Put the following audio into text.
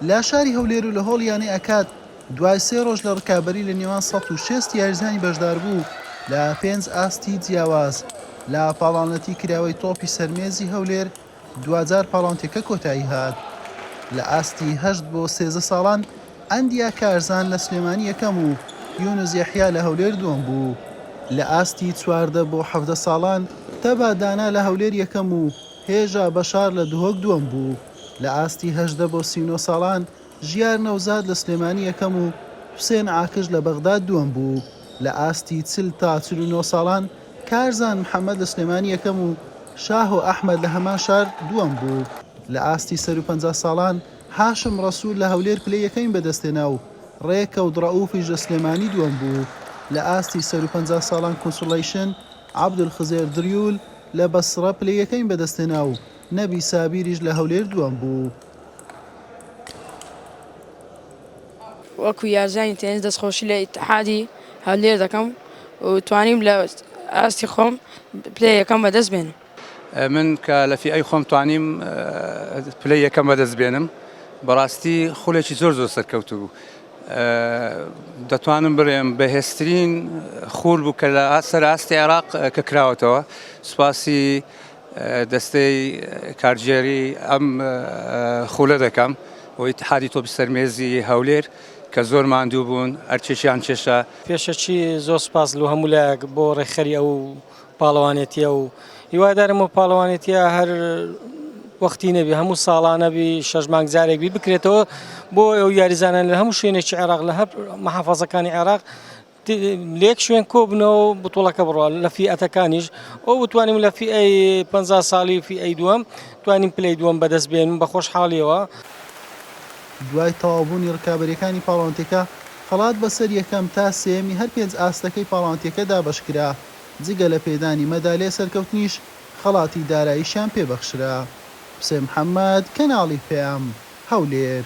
لا شاری هەولێر و لە هۆڵیانەی ئەکات دوای 3 ڕۆژ لە ڕکابەری لە نێوان 106 یاریزانی بەشدار بوو لە 5 ئاستی جیاواز لە پاڵانەتی کراوەی تۆپی سەرمێزی هەولێر دوجار پاڵانتێکە کۆتایی هات. لە ئاستی 8 بۆ 13 ساڵان ئەندیا کارزان لە سلێمانی یەکەم و یونس یەحیا لە هەولێر دووەم بوو. لە ئاستی 14 بۆ 17 ساڵان تەبا دانا لە هەولێر یەکەم و هێژا بەشار لە دهۆک دووەم بوو. لە ئاستی 18 بۆ 39 ساڵان ژیار نەوزاد لە سلێمانی یەکەم و حوسێن عاکش لە بەغداد دووەم بوو. لە ئاستی 40 تا 49 ساڵان کارزان محەممەد لە سلێمانی یەکەم و شاه و ئەحمەد لە هەمان شار دووەم بوو. لە ئاستی 150 ساڵان هاشم ڕەسوول لە هەولێر پلەی یەکەین بەدەستێنا و ڕێکەوت ڕەئوفیش لە سلێمانی دووەم بوو. لە ئاستی 150 ساڵان کۆنسوڵیشن عەبدولخزێر دریول لە بەسڕە پلەی یەکەین بەدەستێنا و نەبی سابیریش لە هەولێر دووەم بوو. وەکو یارزانی تێنس دەستخۆشی لە ئیتحادی هەولێر دەکەم و توانیم لە ئاستی خۆم پلەی یەکەم بەدەست بێنم. من کە لە فیئەی خۆم توانیم پلەی یەکەم بەدەست بێنم بەڕاستی خولێکی زۆر سەرکەوتوو بوو. دەتوانم بڕێم بەهێزترین خول بوو کە لە سەر ئاستی عێراق کە کراوەتەوە. سوپاسی دەستەی کارژێری ئەم خولە دەکەم و ئیتحادی تۆپی سەرمێزی هەولێر کە زۆر ماندوو بوون هەرچێکیان چێشە. پێشەچی زۆر سپاس لە هەموو لایەک بۆ ڕێکخەری ئەو پاڵەوانێتیە و هیوادارم ئەو پاڵەوانێتیە هەر وەختی نەبی هەموو ساڵانە بی 6 مانگ جارێک بی بکرێتەوە بۆ ئەو یاریزانان لە هەموو شوێنێکی عێراق لە هەر مەحافەزەکانی عێراق لێک شوێن کۆبنەوە بتوڵەکە بڕوە لە فیئەتەکانیش ئەو بتوانیم لە فیئەی 50 ساڵی فیئەی دووەم توانیم پلەی دووەم بەدەست بێنم بە خۆشحاڵیەوە. دوای تەواوبوونی ڕکابەریەکانی پاڵەوانتێکە خەڵات بەسەر یەکەم تا سێمی هەر 5 ئاستەکەی پاڵەوانتێکە دابەشکرا. جگە لە پێدانی مەدالێ سەرکەوتنیش خەڵاتی داراییشیان پێبەخشرا. حوسێن محەممەد، کەناڵی پێم، هەولێر.